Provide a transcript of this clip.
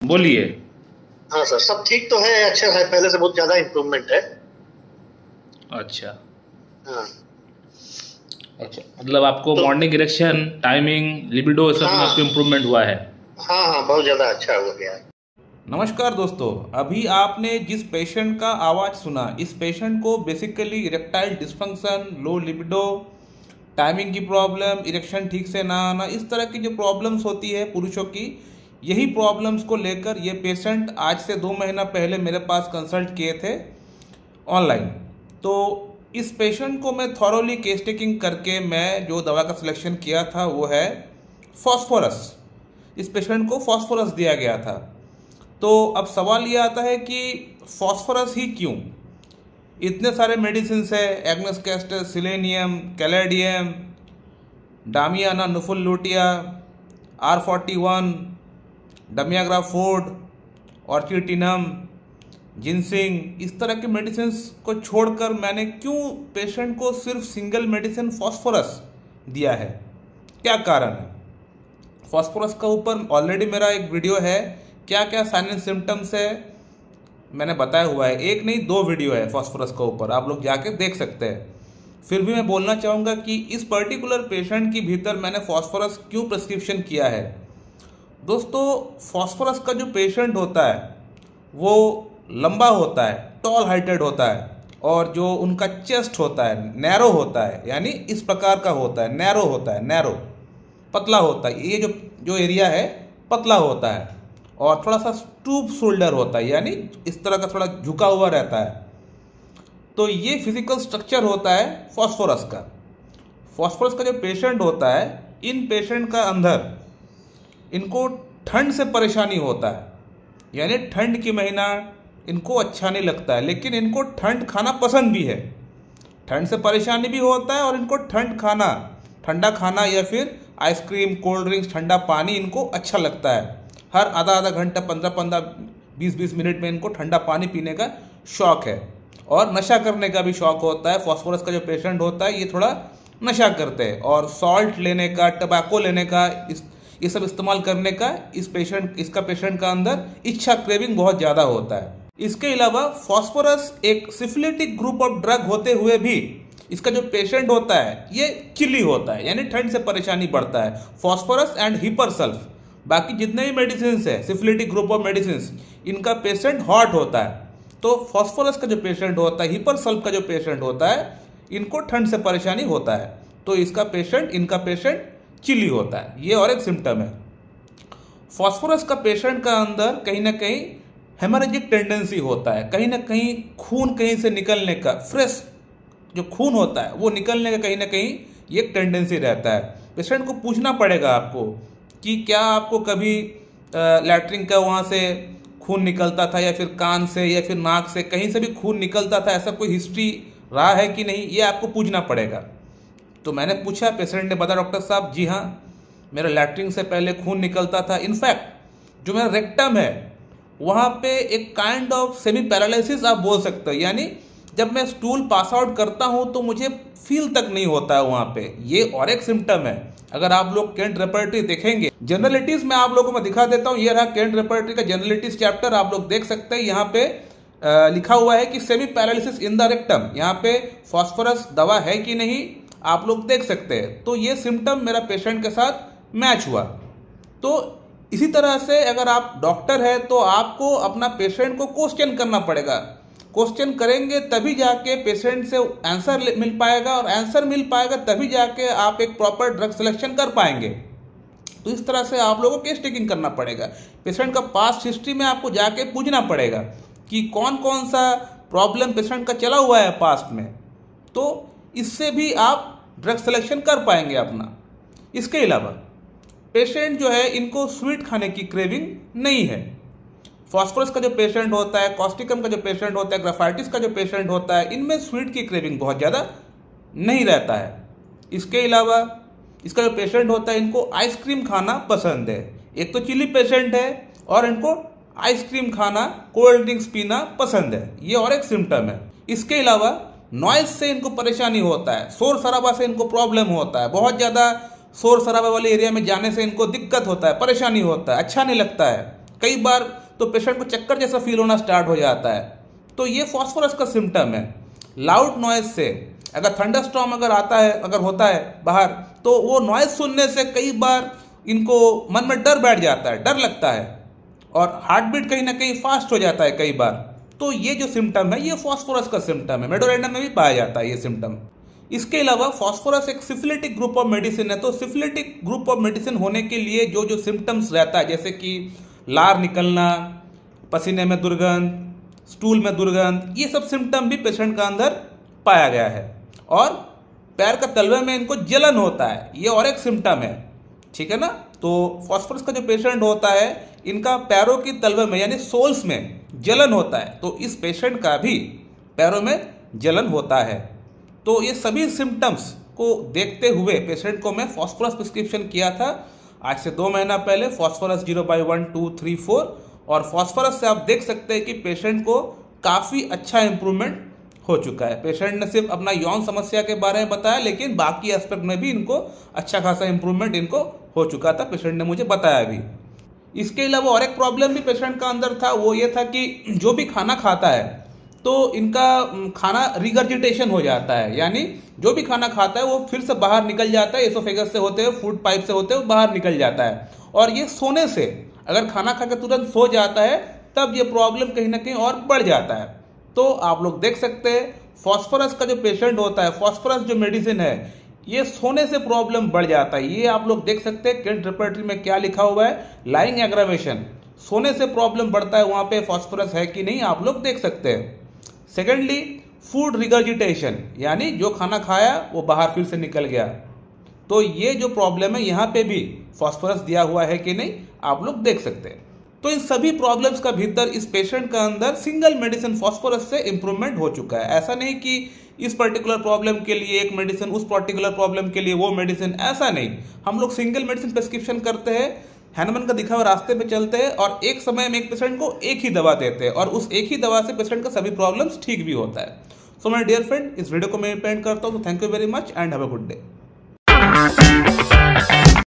बोलिए। हाँ सर, सब ठीक तो है, अच्छा है, पहले से बहुत ज्यादा इम्प्रूवमेंट है। अच्छा। हाँ। अच्छा, मतलब आपको तो मॉर्निंग इरेक्शन, टाइमिंग, लिबिडो सब में आपको हाँ इम्प्रूवमेंट हुआ है? हाँ हाँ, बहुत ज्यादा अच्छा हो गया है। नमस्कार दोस्तों, अभी आपने जिस पेशेंट का आवाज़ सुना, इस पेशेंट को basically erectile dysfunction, low libido, timing की प्रॉब्लम, इरेक्शन ठीक से ना आना, इस तरह की जो प्रॉब्लम्स होती है पुरुषों की, यही प्रॉब्लम्स को लेकर ये पेशेंट आज से 2 महीना पहले मेरे पास कंसल्ट किए थे ऑनलाइन। तो इस पेशेंट को मैं थॉरोली केस टेकिंग करके मैं जो दवा का सिलेक्शन किया था वो है फॉस्फोरस। इस पेशेंट को फॉस्फोरस दिया गया था। तो अब सवाल ये आता है कि फॉस्फोरस ही क्यों? इतने सारे मेडिसिन है, एग्नोस्केस्टर, सिलेनियम, कैलेडियम, डामियाना, नुफुलूटिया, R41, डमियाग्राफोर्ड, ऑर्चिटिनम, जिनसिंग, इस तरह के मेडिसिन को छोड़कर मैंने क्यों पेशेंट को सिर्फ सिंगल मेडिसिन फॉस्फोरस दिया है? क्या कारण है? फॉस्फोरस का ऊपर ऑलरेडी मेरा एक वीडियो है, क्या क्या साइन एंड सिम्टम्स है मैंने बताया हुआ है। एक नहीं, 2 वीडियो है फॉस्फोरस का ऊपर, आप लोग जाके देख सकते हैं। फिर भी मैं बोलना चाहूँगा कि इस पर्टिकुलर पेशेंट के भीतर मैंने फॉस्फोरस क्यों प्रिस्क्रिप्शन किया है। दोस्तों, फॉस्फोरस का जो पेशेंट होता है वो लंबा होता है, टॉल हाइटेड होता है, और जो उनका चेस्ट होता है नैरो होता है, यानी इस प्रकार का होता है, नैरो होता है, नैरो पतला होता है। ये जो जो एरिया है पतला होता है, और थोड़ा सा स्टूप शोल्डर होता है, यानी इस तरह का थोड़ा झुका हुआ रहता है। तो ये फिजिकल स्ट्रक्चर होता है फॉस्फोरस का। फॉस्फोरस का जो पेशेंट होता है, इन पेशेंट का अंदर इनको ठंड से परेशानी होता है, यानी ठंड की महीना इनको अच्छा नहीं लगता है, लेकिन इनको ठंड खाना पसंद भी है। ठंड से परेशानी भी होता है और इनको ठंडा खाना या फिर आइसक्रीम, कोल्ड ड्रिंक्स, ठंडा पानी इनको अच्छा लगता है। हर आधा आधा घंटा, 15-15, 20-20 मिनट में इनको ठंडा पानी पीने का शौक है। और नशा करने का भी शौक होता है। फॉस्फोरस का जो पेशेंट होता है ये थोड़ा नशा करते हैं, और सॉल्ट लेने का, टबैको लेने का, ये सब इस्तेमाल करने का इसका पेशेंट का अंदर इच्छा, क्रेविंग बहुत ज़्यादा होता है। इसके अलावा फॉस्फोरस एक सिफिलिटिक ग्रुप ऑफ ड्रग होते हुए भी इसका जो पेशेंट होता है ये चिली होता है, यानी ठंड से परेशानी बढ़ता है। फॉस्फोरस एंड हिपरसल्फ, बाकी जितने भी मेडिसिन है, सिफिलिटिक ग्रुप ऑफ मेडिसिन, इनका पेशेंट हॉट होता है। तो फॉस्फोरस का जो पेशेंट होता है, हिपरसल्फ का जो पेशेंट होता है, इनको ठंड से परेशानी होता है। तो इनका पेशेंट चिली होता है। ये और एक सिम्टम है। फॉस्फोरस का पेशेंट का अंदर कहीं ना कहीं हेमरेजिक टेंडेंसी होता है, कहीं ना कहीं खून कहीं से निकलने का, फ्रेश जो खून होता है वो निकलने का कहीं ना कहीं ये टेंडेंसी रहता है। पेशेंट को पूछना पड़ेगा आपको कि क्या आपको कभी लैट्रिन का वहाँ से खून निकलता था, या फिर कान से, या फिर नाक से, कहीं से भी खून निकलता था, ऐसा कोई हिस्ट्री रहा है कि नहीं, ये आपको पूछना पड़ेगा। तो मैंने पूछा, पेशेंट ने बताया, डॉक्टर साहब जी हाँ, मेरा लैट्रिन से पहले खून निकलता था। इनफैक्ट जो मेरा रेक्टम है वहाँ पे एक काइंड ऑफ सेमी पैरालिसिस आप बोल सकते हो, यानी जब मैं स्टूल पास आउट करता हूँ तो मुझे फील तक नहीं होता है वहाँ पे। ये और एक सिम्टम है। अगर आप लोग केंट रेपर्टरी देखेंगे, जनरलिटीज में आप लोगों को मैं दिखा देता हूँ। ये रहा केंट रेपर्टरी का जनरलिटीज चैप्टर, आप लोग देख सकते हैं। यहाँ पे लिखा हुआ है कि semi paralysis in the rectum, यहाँ पे फॉस्फोरस दवा है कि नहीं आप लोग देख सकते हैं। तो ये सिम्टम मेरा पेशेंट के साथ मैच हुआ। तो इसी तरह से अगर आप डॉक्टर है तो आपको अपना पेशेंट को क्वेश्चन करना पड़ेगा। क्वेश्चन करेंगे तभी जाके पेशेंट से आंसर मिल पाएगा, और आंसर मिल पाएगा तभी जाके आप एक प्रॉपर ड्रग सिलेक्शन कर पाएंगे। तो इस तरह से आप लोगों को केस टेकिंग करना पड़ेगा। पेशेंट का पास्ट हिस्ट्री में आपको जाके पूछना पड़ेगा कि कौन कौन सा प्रॉब्लम पेशेंट का चला हुआ है पास्ट में, तो इससे भी आप ड्रग सिलेक्शन कर पाएंगे अपना। इसके अलावा पेशेंट जो है, इनको स्वीट खाने की क्रेविंग नहीं है। फॉस्फोरस का जो पेशेंट होता है, कॉस्टिकम का जो पेशेंट होता है, ग्राफाइटिस का जो पेशेंट होता है, इनमें स्वीट की क्रेविंग बहुत ज़्यादा नहीं रहता है। इसके अलावा इसका जो पेशेंट होता है, इनको आइसक्रीम खाना पसंद है। एक तो चिली पेशेंट है और इनको आइसक्रीम खाना, कोल्ड ड्रिंक्स पीना पसंद है। ये और एक सिम्टम है। इसके अलावा नॉइज से इनको परेशानी होता है, शोर शराबा से इनको प्रॉब्लम होता है। बहुत ज़्यादा शोर शराबा वाले एरिया में जाने से इनको दिक्कत होता है, परेशानी होता है, अच्छा नहीं लगता है। कई बार तो पेशेंट को चक्कर जैसा फील होना स्टार्ट हो जाता है। तो ये फॉस्फोरस का सिम्टम है। लाउड नॉइज से, अगर थंडरस्टॉर्म अगर आता है, अगर होता है बाहर, तो वो नॉइज सुनने से कई बार इनको मन में डर बैठ जाता है, डर लगता है और हार्ट बीट कहीं ना कहीं फास्ट हो जाता है कई बार। तो ये जो सिम्टम है ये फॉस्फोरस का सिम्टम है। मेडोरेंडम में भी पाया जाता है ये सिम्टम। इसके अलावा फॉस्फोरस एक सिफिलिटिक ग्रुप ऑफ मेडिसिन है। तो सिफिलिटिक ग्रुप ऑफ मेडिसिन होने के लिए जो जो सिम्टम्स रहता है, जैसे कि लार निकलना, पसीने में दुर्गंध, स्टूल में दुर्गंध, ये सब सिम्टम भी पेशेंट का अंदर पाया गया है। और पैर का तलवे में इनको जलन होता है, ये और एक सिम्टम है, ठीक है ना। तो फॉस्फोरस का जो पेशेंट होता है, इनका पैरों की तलवे में यानी सोल्स में जलन होता है। तो इस पेशेंट का भी पैरों में जलन होता है। तो ये सभी सिम्टम्स को देखते हुए पेशेंट को मैं फॉस्फोरस प्रिस्क्रिप्शन किया था आज से 2 महीना पहले, फॉस्फोरस 0/1, 2, 3, 4। और फॉस्फोरस से आप देख सकते हैं कि पेशेंट को काफ़ी अच्छा इंप्रूवमेंट हो चुका है। पेशेंट ने सिर्फ अपना यौन समस्या के बारे में बताया, लेकिन बाकी एस्पेक्ट में भी इनको अच्छा खासा इंप्रूवमेंट इनको हो चुका था, पेशेंट ने मुझे बताया भी। इसके अलावा और एक प्रॉब्लम भी पेशेंट का अंदर था, वो ये था कि जो भी खाना खाता है तो इनका खाना रिगर्जिटेशन हो जाता है, यानी जो भी खाना खाता है वो फिर से बाहर निकल जाता है, एसोफेगस से होते हुए, फूड पाइप से होते हुए बाहर निकल जाता है। और ये सोने से, अगर खाना खा के तुरंत सो जाता है तब ये प्रॉब्लम कहीं ना कहीं और बढ़ जाता है। तो आप लोग देख सकते हैं फॉस्फोरस का जो पेशेंट होता है, फॉस्फोरस जो मेडिसिन है, ये सोने से प्रॉब्लम बढ़ जाता है। ये आप लोग देख सकते हैं केंट रिपर्टरी में क्या लिखा हुआ है, लाइंग एग्रावेशन, सोने से प्रॉब्लम बढ़ता है, वहां पे फॉस्फोरस है कि नहीं आप लोग देख सकते हैं। सेकेंडली, फूड रिगर्जिटेशन, यानी जो खाना खाया वो बाहर फिर से निकल गया। तो ये जो प्रॉब्लम है यहाँ पे भी फॉस्फोरस दिया हुआ है कि नहीं आप लोग देख सकते हैं। तो इन सभी प्रॉब्लम्स का भीतर इस पेशेंट का अंदर सिंगल मेडिसिन फॉस्फोरस से इंप्रूवमेंट हो चुका है। ऐसा नहीं कि इस पर्टिकुलर प्रॉब्लम के लिए एक मेडिसिन, उस पर्टिकुलर प्रॉब्लम के लिए वो मेडिसिन, ऐसा नहीं। हम लोग सिंगल मेडिसिन प्रिस्क्रिप्शन करते हैं, हैनमन का दिखा हुआ रास्ते पे चलते हैं और एक समय में एक पेशेंट को एक ही दवा देते हैं और उस एक ही दवा से पेशेंट का सभी प्रॉब्लम्स ठीक भी होता है। सो माय डियर फ्रेंड, इस वीडियो को मैं पेंड करता हूँ। तो thank you very much and have a good day.